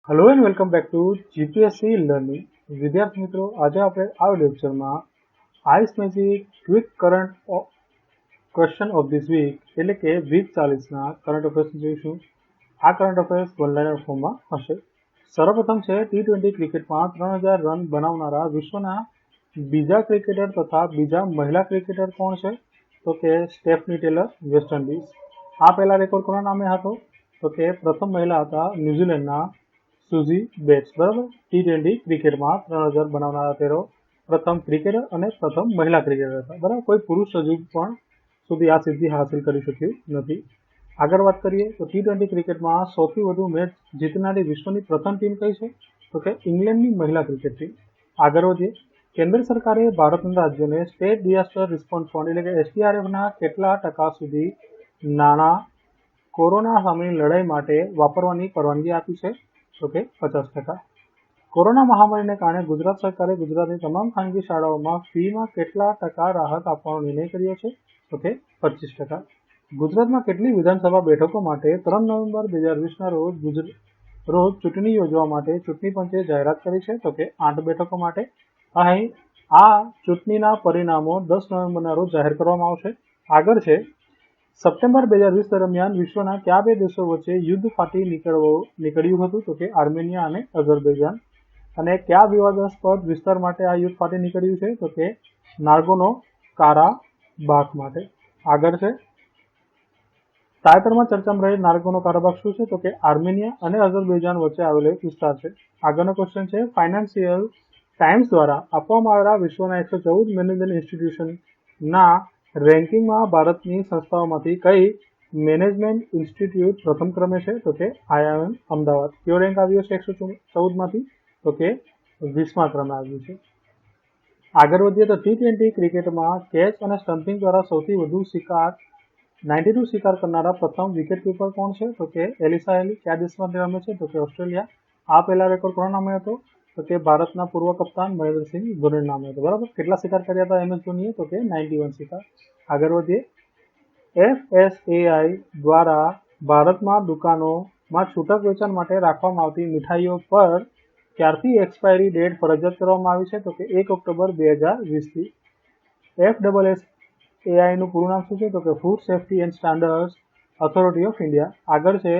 Hello and welcome back to GPSC learning. विद्यार्थी मित्रों, आज आप आ लेक्चर में ice magic quick current question of this week एटले के वीक 40 ना करंट अफेर्स जोईशुं। आ current affairs one liner form में हशे। सर्वप्रथम है T20 क्रिकेट में 3000 रन बनावनारा विश्वना बीजा क्रिकेटर तथा बीजा महिला क्रिकेटर कोण है? तो के स्टेफनी टेलर, वेस्ट इंडीज। आ पहला रेकॉर्ड कोना नामे हतो? तो के प्रथम महिला हता न्यूजीलैंडना सुजी बेट्स। बराबर। T20 क्रिकेट में 3000 बनावनारा तेरो प्रथम क्रिकेटर और प्रथम महिला क्रिकेटर था। बराबर। कोई पुरुष हजू पण सुधी आ सिद्धि हासिल करी शक्युं नथी। आगर बात करिए तो T20 क्रिकेट में सौथी वधु मैच जीतनारी विश्वनी प्रथम टीम कई है? तो कि इंग्लैंड की महिला क्रिकेट टीम। आगर वधीए। केन्द्र सरकारे भारतना राज्यों स्टेट डिजास्टर रिस्पोन्स फंड एटले के SDRF ना केटला टका सुधी नाणां कोरोना सामेनी लड़ाई माटे वापरवानी परवानगी आपी है? तो कि 50%। कोरोना महामारी ने कारण गुजरात सरकारे गुजरात तमाम खानगी शालाओं में फी में केटला टका राहत आपવાનો निर्णय कर्यो छे? तो कि 25%। गुजरात में केटली विधानसभा बैठकों माटे 3 नवेम्बर 2020 ना रोज चूंटणी योजवा माटे चूंटणी पंचे जाहेरात करी छे? तो कि 8 बैठकों माटे। अहीं आ चूंटणीना परिणामों 10 नवेम्बर ना रोज जाहेर करवामां आवशे। आगळ छे सप्टेम्बर 2020 दरमियान विश्वना क्या बे देशों वच्चे युद्ध फाटी निकळ्युं हतुं? तो कि आर्मेनिया अने अजरबैजान। अने क्या विवादास्पद विस्तार माटे आ युद्ध फाटी निकळ्युं छे? तो कि नागोर्नो काराबाख माटे। आगळ छे ताજેતરમાં ચર્ચામાં રહેલ નાગોર્નો કારાબાખ શું છે? તો કે આર્મેનિયા અને અઝરબૈજાન વચ્ચે આવેલો એક વિસ્તાર છે। આગળનો ક્વેશ્ચન છે, ફાઇનાન્શિયલ ટાઈમ્સ દ્વારા આપવામાં આવેલા વિશ્વના 114 મેનેજમેન્ટ ઇન્સ્ટિટ્યુશનના રેન્કિંગમાં ભારતની સંસ્થાઓમાંથી કઈ મેનેજમેન્ટ ઇન્સ્ટિટ્યૂટ પ્રથમ ક્રમે છે? તો કે IIM અમદાવાદ। કયો રેન્ક આવ્યો છે 114 માંથી? તો કે 20મા ક્રમે આવ્યું છે। આગળ વધીએ તો T20 ક્રિકેટમાં કેચ અને સ્ટમ્પિંગ દ્વારા સૌથી વધુ શિકાર 92 शिकार करनारा प्रथम विकेट कीपर कौन है? तो कि एलिसा हेली। क्या देश में रमे छे? तो कि ऑस्ट्रेलिया। आ पहला रेकॉर्ड कोना नामे हतो? तो कि भारतना पूर्व कप्तान महेंद्र सिंह धोनी नामे हतो। बराबर। केटला शिकार कर्या था MS धोनीए? तो कि 91 शिकार। आगे वधीए। FSAI द्वारा भारत में दुकानों में छूटक वेचाण माटे राखवामां आवती मिठाईओ पर क्यारथी एक्सपायरी डेट फरजियात करवामां आवी छे? तो कि 1 ऑक्टोबर 2020 थी। FSSAI નું પૂરું નામ શું છે? તો કે food safety and standards authority of India. આગળ છે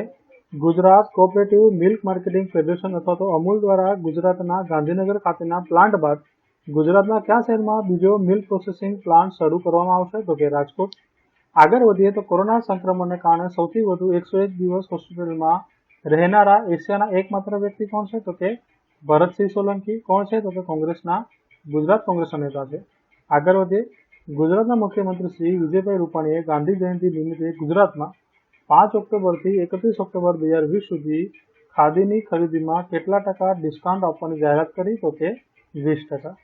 Gujarat cooperative milk marketing federation અથવા તો અમૂલ દ્વારા ગુજરાતના ગાંધીનગર ખાતેના પ્લાન્ટ બાદ ગુજરાતના કયા શહેરમાં બીજો મિલ્ક પ્રોસેસિંગ પ્લાન્ટ શરૂ કરવામાં આવશે? તો કે રાજકોટ। આગળ વધીએ તો કોરોના સંક્રમણને કારણે સૌથી વધુ 101 દિવસ હોસ્પિટલમાં રહેનારા એશિયાના એકમાત્ર વ્યક્તિ કોણ છે? તો કે ભરતસિંહ સોલંકી। કોણ છે? તો કે કોંગ્રેસના ગુજરાત કોંગ્રેસના નેતા છે। આગળ વધીએ। गुजरातना मुख्यमंत्री श्री विजयभाई रूपाणीए गांधी जयंती निमित्ते गुजरात में 5 ऑक्टोबर थी 31 ऑक्टोबर 2020 सुधी खादीनी खरीदी में केटला टका डिस्काउंट आपवानी जाहेरात करी? तो कि 20%।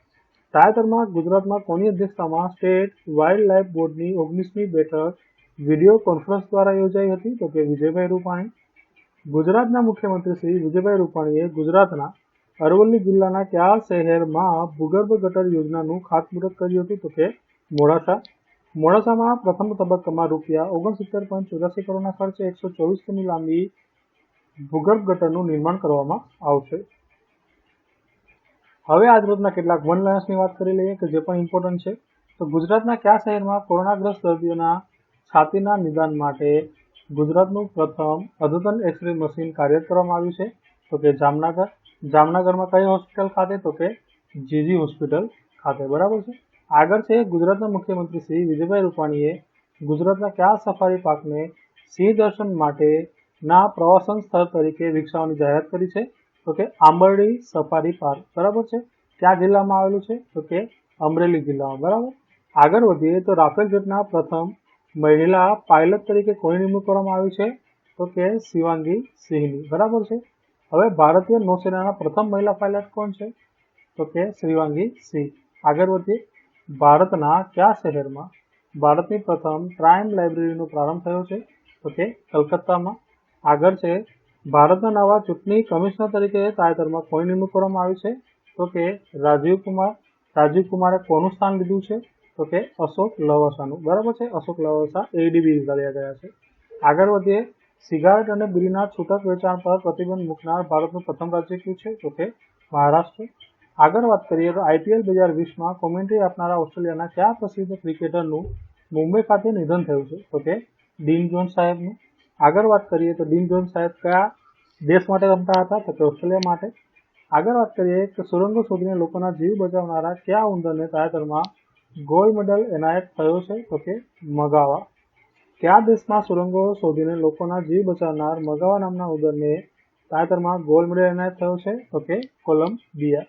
ताજેતરમાં गुजरात में कोनी अध्यक्षता में स्टेट वाइल्ड लाइफ बोर्डनी 19મી बैठक वीडियो कॉन्फ्रेंस द्वारा योजाई हती? तो कि विजयभाई रूपाणी। गुजरातना मुख्यमंत्री श्री विजयभाई रूपाणीए गुजरातना अरवली जिल्लाना क्या शहेरमां भूगर्भ गटर योजनानुं खातमुहूर्त कर्युं हतुं? तो कि मोड़ासा। मोड़ासामां प्रथम तबक्कामां ₹69.84 करोड़ना खर्चे 124 किमी लांबी भूगर्भ गटरनुं निर्माण करवामां आवशे। हवे आज रोजना केटलाक वन लाइनर्सनी वात करी लईए के जे पण इम्पोर्टન્ટ छे। तो गुजरातना क्या शहेरमां कोरोनाग्रस्त दर्दीओना छातीना निदान माटे गुजरातनुं प्रथम अद्यतन एक्सरे मशीन कार्यरत करवामां आव्युं छे? तो कि जामनगर। जामनगरमां कई होस्पिटल खाते? तो कि GG होस्पिटल खाते। बराबर छे। आगर से गुजरातना मुख्यमंत्री श्री विजयभाई रूपाणीए गुजरातना क्या सफारी पार्क ने सिंह दर्शन माटे ना प्रवासन स्थल तरीके विकसावવાની जाहेरात करी छे? तो कि आंबरडी सफारी पार्क। बराबर छे। क्या जिल्लामां आवेलुं छे? तो कि अमरेली जिल्लामां। बराबर। आगर वधीए तो राफेल जेटना प्रथम महिला पायलट तरीके कोनी निमणूक करवामां आवी छे? तो कि शिवांगी सिंहनी। बराबर छे। हवे भारतीय नौसेनाना प्रथम महिला पायलट कोण छे? तो कि शिवांगी सिंह। आगर वधीए। भारतना क्या शहेरमां भारतनी प्रथम क्राइम लाइब्रेरीनो प्रारंभ थयो छे? तो कि कलकत्तामां। आगर छे भारतना नवा चूंटणी कमिशनर तरीके ताજેતરમાં कोनी निमणूक करवामां आवी छे? तो कि राजीव कुमार। राजीव कुमारे कोनुं स्थान लीधुं छे? तो कि अशोक लवासानुं। बराबर छे। अशोक लवासा ADB विभाग गया छे। आगर वधीए। સિગારેટ અને બીડીના છૂટક વેચાણ પર પ્રતિબંધ મૂકનાર ભારતનું પ્રથમ રાજ્ય કયું છે? તો કે મહારાષ્ટ્ર. આગળ વાત કરીએ તો IPL 2020માં કોમેન્ટ્રી આપનારા ઓસ્ટ્રેલિયાના કયા પ્રસિદ્ધ ક્રિકેટરનું મુંબઈ ખાતે નિધન થયું છે? તો કે ડીન જોન્સ સાહેબનું. આગળ વાત કરીએ તો ડીન જોન્સ સાહેબ કયા દેશ માટે રમતા હતા? તો કે ઓસ્ટ્રેલિયા માટે. આગળ વાત કરીએ કે સુરંગો શોધીને લોકોના જીવ બચાવનારા કયા ઉંદરને તાજેતરમાં ગોલ્ડ મેડલ એનાયત થયો છે? તો કે મગાવા. કયા દેશમાં સુરંગો શોધીને લોકોના જીવ બચાવનાર મગાવા નામના ઉંદરને તાજેતરમાં ગોલ્ડ મેડલ એનાયત થયો છે? તો કે કોલંબિયા.